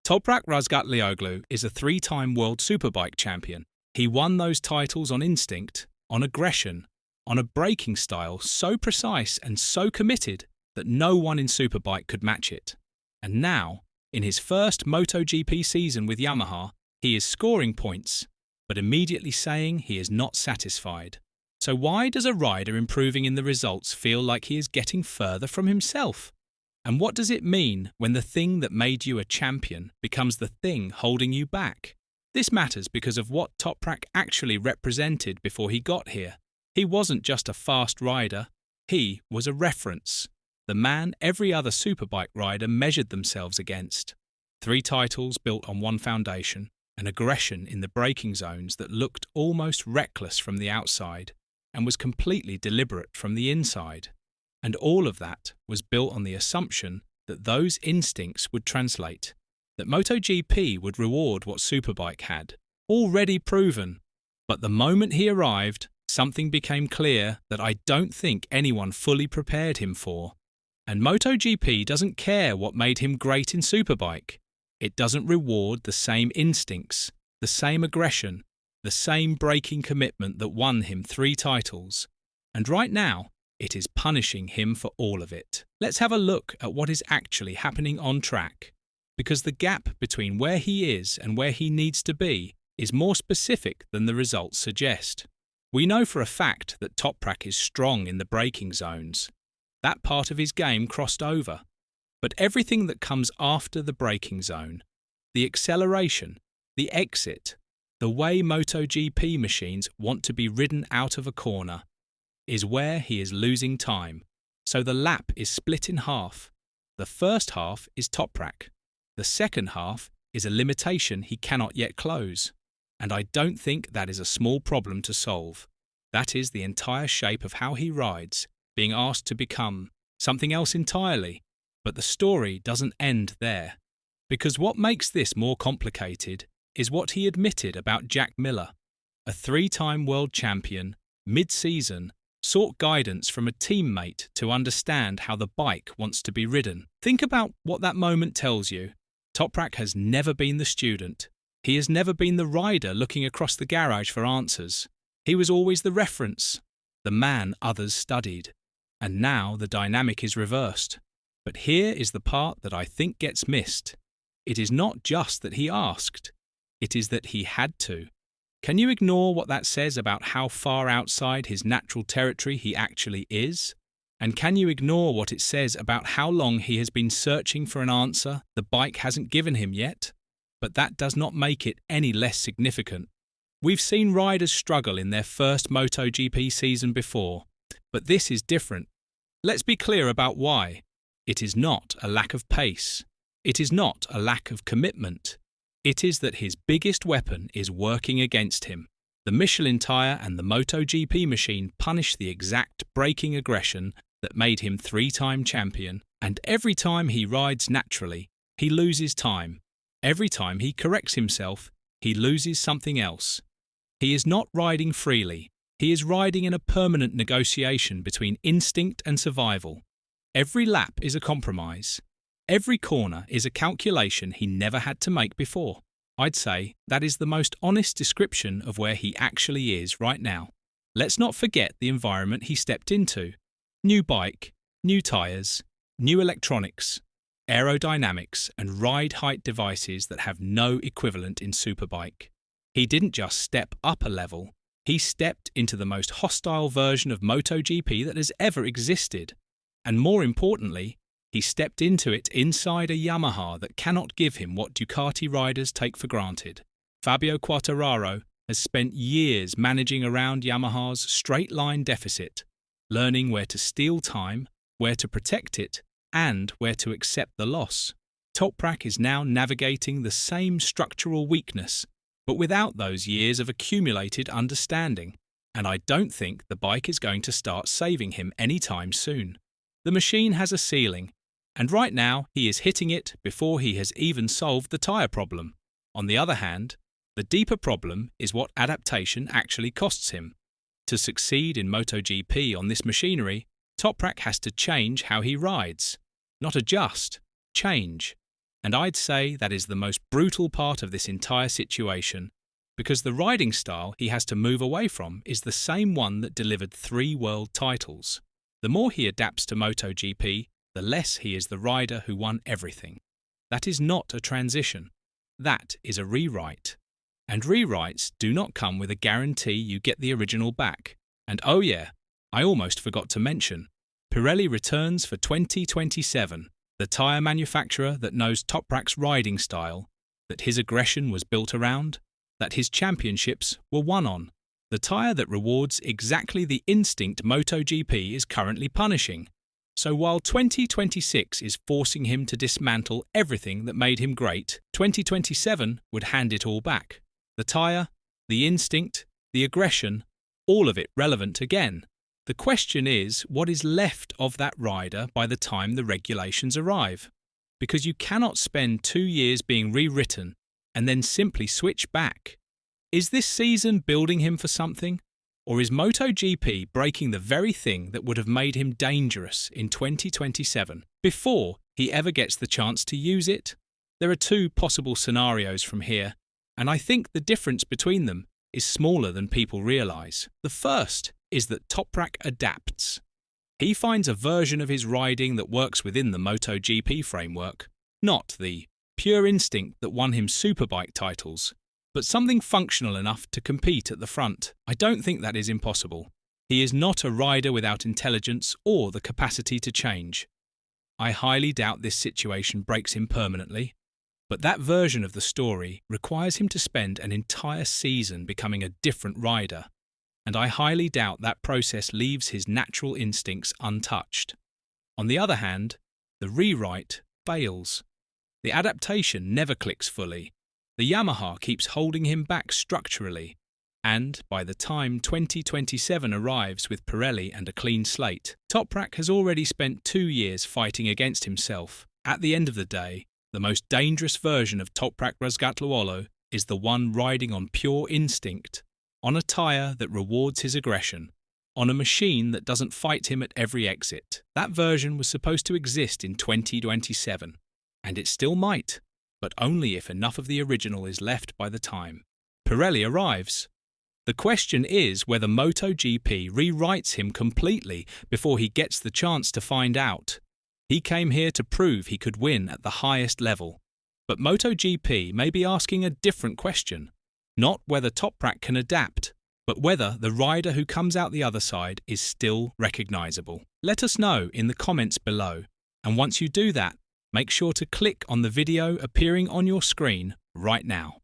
Toprak Razgatlioglu is a three-time World Superbike champion. He won those titles on instinct, on aggression, on a braking style so precise and so committed that no one in Superbike could match it. And now, in his first MotoGP season with Yamaha, he is scoring points, but immediately saying he is not satisfied. So why does a rider improving in the results feel like he is getting further from himself? And what does it mean when the thing that made you a champion becomes the thing holding you back? This matters because of what Toprak actually represented before he got here. He wasn't just a fast rider, he was a reference. The man every other Superbike rider measured themselves against. 3 titles built on one foundation, an aggression in the braking zones that looked almost reckless from the outside and was completely deliberate from the inside. And all of that was built on the assumption that those instincts would translate, that MotoGP would reward what Superbike had, already proven. But the moment he arrived, something became clear that I don't think anyone fully prepared him for. And MotoGP doesn't care what made him great in Superbike. It doesn't reward the same instincts, the same aggression, the same braking commitment that won him 3 titles. And right now, it is punishing him for all of it. Let's have a look at what is actually happening on track, because the gap between where he is and where he needs to be is more specific than the results suggest. We know for a fact that Toprak is strong in the braking zones. That part of his game crossed over. But everything that comes after the braking zone, the acceleration, the exit, the way MotoGP machines want to be ridden out of a corner, is where he is losing time. So the lap is split in half. The first half is Toprak. The second half is a limitation he cannot yet close. And I don't think that is a small problem to solve. That is the entire shape of how he rides, being asked to become something else entirely. But the story doesn't end there. Because what makes this more complicated is what he admitted about Jack Miller. A 3-time world champion, mid-season, sought guidance from a teammate to understand how the bike wants to be ridden. Think about what that moment tells you. Toprak has never been the student. He has never been the rider looking across the garage for answers. He was always the reference, the man others studied. And now the dynamic is reversed. But here is the part that I think gets missed. It is not just that he asked. It is that he had to. Can you ignore what that says about how far outside his natural territory he actually is? And can you ignore what it says about how long he has been searching for an answer the bike hasn't given him yet? But that does not make it any less significant. We've seen riders struggle in their first MotoGP season before, but this is different. Let's be clear about why. It is not a lack of pace. It is not a lack of commitment. It is that his biggest weapon is working against him. The Michelin tyre and the MotoGP machine punish the exact braking aggression that made him 3-time champion, and every time he rides naturally, he loses time. Every time he corrects himself, he loses something else. He is not riding freely. He is riding in a permanent negotiation between instinct and survival. Every lap is a compromise. Every corner is a calculation he never had to make before. I'd say that is the most honest description of where he actually is right now. Let's not forget the environment he stepped into. New bike, new tyres, new electronics, aerodynamics and ride height devices that have no equivalent in Superbike. He didn't just step up a level, he stepped into the most hostile version of MotoGP that has ever existed. And more importantly, he stepped into it inside a Yamaha that cannot give him what Ducati riders take for granted. Fabio Quartararo has spent years managing around Yamaha's straight-line deficit, learning where to steal time, where to protect it, and where to accept the loss. Toprak is now navigating the same structural weakness, but without those years of accumulated understanding. And I don't think the bike is going to start saving him anytime soon. The machine has a ceiling, and right now he is hitting it before he has even solved the tyre problem. On the other hand, the deeper problem is what adaptation actually costs him. To succeed in MotoGP on this machinery, Toprak has to change how he rides. Not adjust, change. And I'd say that is the most brutal part of this entire situation, because the riding style he has to move away from is the same one that delivered 3 world titles. The more he adapts to MotoGP, the less he is the rider who won everything. That is not a transition. That is a rewrite. And rewrites do not come with a guarantee you get the original back. And oh yeah, I almost forgot to mention, Pirelli returns for 2027, the tyre manufacturer that knows Toprak's riding style, that his aggression was built around, that his championships were won on. The tyre that rewards exactly the instinct MotoGP is currently punishing. So while 2026 is forcing him to dismantle everything that made him great, 2027 would hand it all back. The tyre, the instinct, the aggression, all of it relevant again. The question is, what is left of that rider by the time the regulations arrive? Because you cannot spend 2 years being rewritten and then simply switch back. Is this season building him for something? Or is MotoGP breaking the very thing that would have made him dangerous in 2027 before he ever gets the chance to use it? There are 2 possible scenarios from here, and I think the difference between them is smaller than people realise. The first is that Toprak adapts. He finds a version of his riding that works within the MotoGP framework, not the pure instinct that won him Superbike titles, but something functional enough to compete at the front. I don't think that is impossible. He is not a rider without intelligence or the capacity to change. I highly doubt this situation breaks him permanently, but that version of the story requires him to spend an entire season becoming a different rider, and I highly doubt that process leaves his natural instincts untouched. On the other hand, the rewrite fails. The adaptation never clicks fully. The Yamaha keeps holding him back structurally, and by the time 2027 arrives with Pirelli and a clean slate, Toprak has already spent 2 years fighting against himself. At the end of the day, the most dangerous version of Toprak Razgatlioglu is the one riding on pure instinct, on a tyre that rewards his aggression, on a machine that doesn't fight him at every exit. That version was supposed to exist in 2027, and it still might, but only if enough of the original is left by the time Pirelli arrives. The question is whether MotoGP rewrites him completely before he gets the chance to find out. He came here to prove he could win at the highest level, but MotoGP may be asking a different question. Not whether Toprak can adapt, but whether the rider who comes out the other side is still recognisable. Let us know in the comments below, and once you do that, make sure to click on the video appearing on your screen right now.